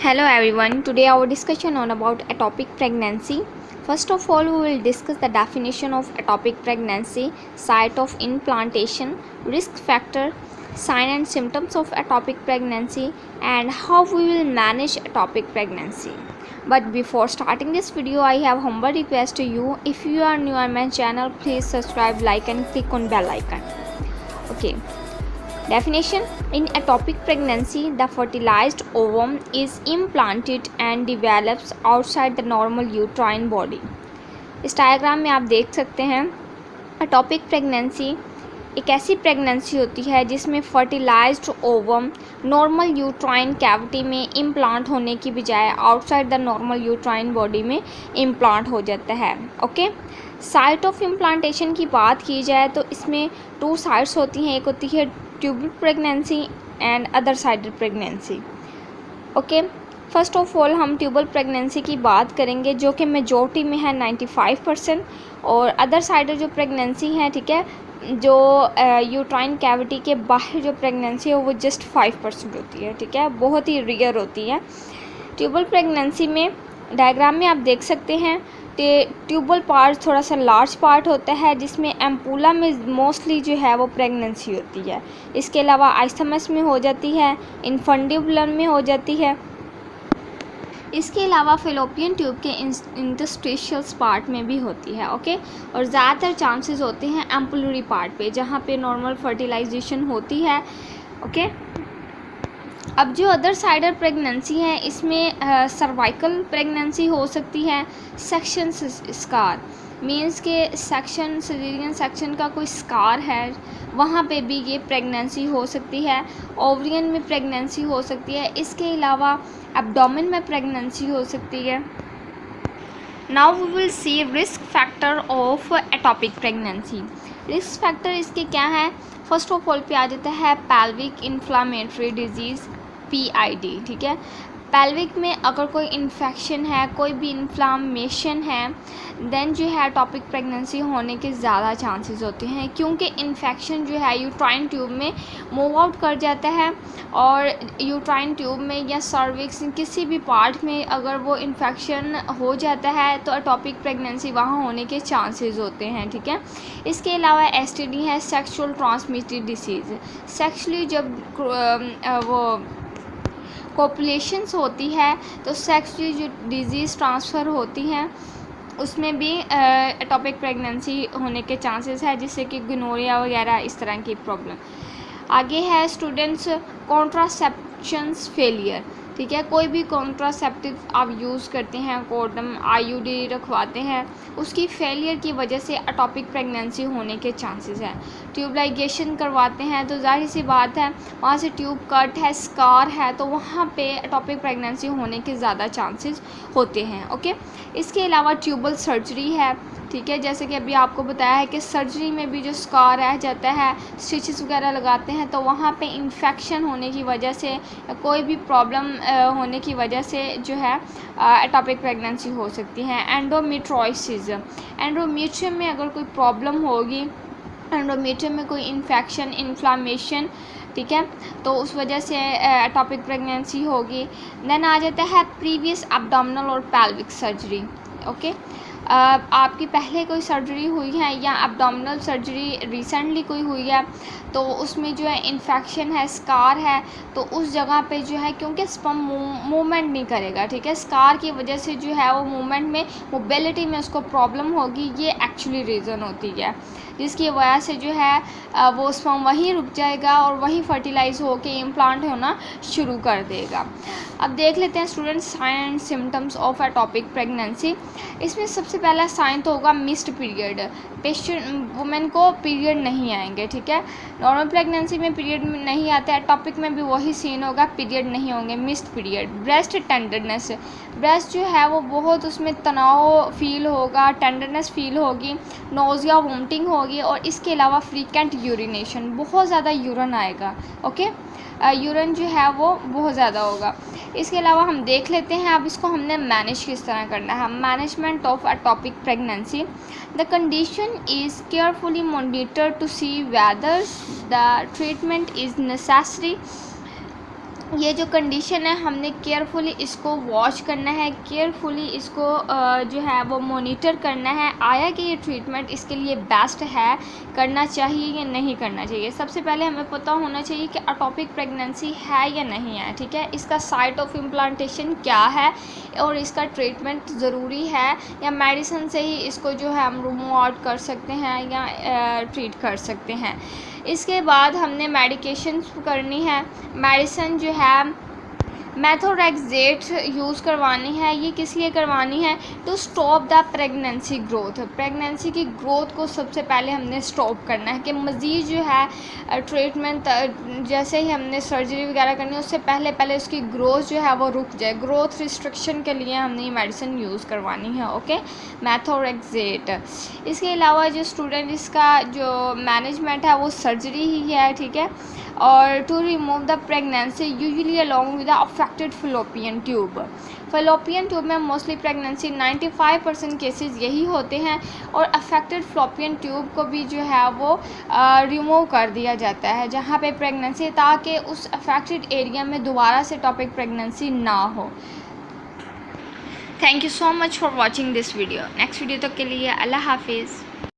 Hello everyone. Today our discussion on about ectopic pregnancy. First of all, we will discuss the definition of ectopic pregnancy, site of implantation, risk factor, sign and symptoms of ectopic pregnancy, and how we will manage ectopic pregnancy. But before starting this video, I have humble request to you. If you are new on my channel, please subscribe, like and click on bell icon. Okay. Definition: in ectopic pregnancy, the fertilized ovum is implanted and develops outside the normal uterine body. इस diagram में आप देख सकते हैं ectopic pregnancy एक ऐसी pregnancy होती है जिसमें fertilised ovum normal uterine cavity में इम्प्लांट होने की बजाय outside the normal uterine body में इम्प्लांट हो जाता है. ओके, साइट ऑफ इम्प्लांटेशन की बात की जाए तो इसमें 2 साइट्स होती हैं. एक होती है tubal pregnancy and other sided pregnancy. Okay, first of all हम ट्यूबल प्रेगनेंसी की बात करेंगे जो कि मेजॉरिटी में है 95%, और अदर साइडेड जो प्रेगनेंसी है, ठीक है, जो यूट्राइन कैविटी के बाहर जो प्रेगनेंसी है वो जस्ट 5% होती है. ठीक है, बहुत ही रेयर होती है. ट्यूबल प्रेगनेंसी में डायग्राम में आप देख सकते हैं ट्यूबल पार्ट थोड़ा सा लार्ज पार्ट होता है जिसमें एम्पूला में मोस्टली जो है वो प्रेगनेंसी होती है. इसके अलावा आइस्थमस में हो जाती है, इन्फंडिबुलम में हो जाती है. इसके अलावा फेलोपियन ट्यूब के इंटरस्टिशियल्स पार्ट में भी होती है. ओके, और ज़्यादातर चांसेस होते हैं एम्पुलरी पार्ट पे जहाँ पे नॉर्मल फर्टिलाइजेशन होती है. ओके, अब जो अदर साइडर प्रेगनेंसी है इसमें सर्वाइकल प्रेगनेंसी हो सकती है. सेक्शन स्कार मीन्स के सेक्शन सिजेरियन सेक्शन का कोई स्कार है वहाँ पे भी ये प्रेगनेंसी हो सकती है. ओवरियन में प्रेगनेंसी हो सकती है. इसके अलावा एब्डोमेन में प्रेगनेंसी हो सकती है. Now we will see risk factor of ectopic pregnancy. Risk factor इसके क्या है? फर्स्ट ऑफ ऑल पे आ जाता है पेल्विक इन्फ्लामेटरी डिजीज़, PID. ठीक है, पेल्विक में अगर कोई इन्फेक्शन है, कोई भी इन्फ्लामेशन है, देन जो है टॉपिक प्रेगनेंसी होने के ज़्यादा चांसेस होते हैं क्योंकि इन्फेक्शन जो है यूट्राइन ट्यूब में मूव आउट कर जाता है और यूट्राइन ट्यूब में या सर्विक्स किसी भी पार्ट में अगर वो इन्फेक्शन हो जाता है तो एटॉपिक प्रेगनेंसी वहाँ होने के चांसेस होते हैं. ठीक है, इसके अलावा STD है, सेक्सुअल ट्रांसमिटेड डिसीज़. सेक्सुअली जब वो पॉपुलेशंस होती है तो सेक्सुअली जो डिजीज़ ट्रांसफ़र होती हैं उसमें भी एटॉपिक प्रेगनेंसी होने के चांसेस है, जिससे कि गोनोरिया वगैरह इस तरह की प्रॉब्लम. आगे है स्टूडेंट्स कॉन्ट्रासेप्शंस फेलियर. ठीक है, कोई भी कॉन्ट्रासेप्टिव आप यूज़ करते हैं, कोडम IUD रखवाते हैं, उसकी फेलियर की वजह से एटॉपिक प्रेगनेंसी होने के चांसेस हैं. ट्यूब लाइगेशन करवाते हैं तो जाहिर सी बात है वहाँ से ट्यूब कट है, स्कार है, तो वहाँ पे एटॉपिक प्रेगनेंसी होने के ज़्यादा चांसेस होते हैं. ओके, इसके अलावा ट्यूबल सर्जरी है. ठीक है, जैसे कि अभी आपको बताया है कि सर्जरी में भी जो स्कार रह जाता है, स्टिचेस वगैरह लगाते हैं तो वहाँ पे इन्फेक्शन होने की वजह से या कोई भी प्रॉब्लम होने की वजह से जो है एटॉपिक प्रेगनेंसी हो सकती है. एंडोमेट्रोसिस, एंडोमेट्रियम में अगर कोई प्रॉब्लम होगी, एंडोमेट्रियम में कोई इन्फेक्शन, इन्फ्लामेशन, ठीक है, तो उस वजह से एटॉपिक प्रेगनेंसी होगी. देन आ जाता है प्रीवियस एब्डोमिनल और पेल्विक सर्जरी. ओके, आपकी पहले कोई सर्जरी हुई है या एब्डोमिनल सर्जरी रिसेंटली कोई हुई है तो उसमें जो है इन्फेक्शन है, स्कार है, तो उस जगह पे जो है क्योंकि स्पर्म मूवमेंट नहीं करेगा, ठीक है, स्कार की वजह से जो है वो मूवमेंट में, मोबिलिटी में उसको प्रॉब्लम होगी. ये एक्चुअली रीज़न होती है जिसकी वजह से जो है वो स्पर्म वहीं रुक जाएगा और वहीं फर्टिलाइज होकर इम्प्लांट होना शुरू कर देगा. अब देख लेते हैं students sign and symptoms of ectopic pregnancy. इसमें सबसे पहला साइन तो होगा मिस्ड पीरियड. पेशेंट वुमेन को पीरियड नहीं आएंगे. ठीक है, नॉर्मल प्रेगनेंसी में पीरियड नहीं आता है, टॉपिक में भी वही सीन होगा, पीरियड नहीं होंगे, missed period. Breast tenderness, breast जो है वो बहुत उसमें तनाव फील होगा, टेंडरनेस फील होगी, नोज़िया वोमिटिंग होगी, और इसके अलावा फ्रीक्वेंट यूरिनेशन, बहुत ज़्यादा यूरिन आएगा. ओके, यूरिन जो है वो बहुत ज़्यादा होगा. इसके अलावा हम देख लेते हैं अब इसको हमने मैनेज किस तरह करना है. Management of ectopic pregnancy. The condition is carefully monitor to see whether the treatment is necessary. ये जो कंडीशन है हमने केयरफुली इसको वॉच करना है, केयरफुली इसको जो है वो मॉनिटर करना है, आया कि ये ट्रीटमेंट इसके लिए बेस्ट है, करना चाहिए या नहीं करना चाहिए। सबसे पहले हमें पता होना चाहिए कि एटॉपिक प्रेगनेंसी है या नहीं है, ठीक है। इसका साइट ऑफ इम्प्लांटेशन क्या है और इसका ट्रीटमेंट ज़रूरी है या मेडिसिन से ही इसको जो है हम रिमूव आउट कर सकते हैं या ट्रीट कर सकते हैं। इसके बाद हमने मेडिकेशन करनी है। मेडिसिन जो है मेथोट्रेक्सेट यूज़ करवानी है। ये किस लिए करवानी है? To stop the pregnancy growth. Pregnancy की ग्रोथ को सबसे पहले हमने स्टॉप करना है कि मज़ीद जो है ट्रीटमेंट जैसे ही हमने सर्जरी वगैरह करनी है उससे पहले पहले उसकी ग्रोथ जो है वो रुक जाए। ग्रोथ रिस्ट्रिक्शन के लिए हमने ये मेडिसिन यूज़ करवानी है, ओके, मेथोट्रेक्सेट। इसके अलावा जो स्टूडेंट इसका जो मैनेजमेंट है वो सर्जरी ही है, ठीक है। और to remove the pregnancy usually along with the affected fallopian tube. Fallopian tube में मोस्टली प्रेगनेंसी 95% केसेस यही होते हैं और अफेक्टेड फैलोपियन ट्यूब को भी जो है वो रिमूव कर दिया जाता है जहाँ पे प्रेगनेंसी, ताकि उस अफेक्टेड एरिया में दोबारा से टॉपिक प्रेगनेंसी ना हो। Thank you so much for watching this video. Next video तक के लिए अल्लाह हाफिज़।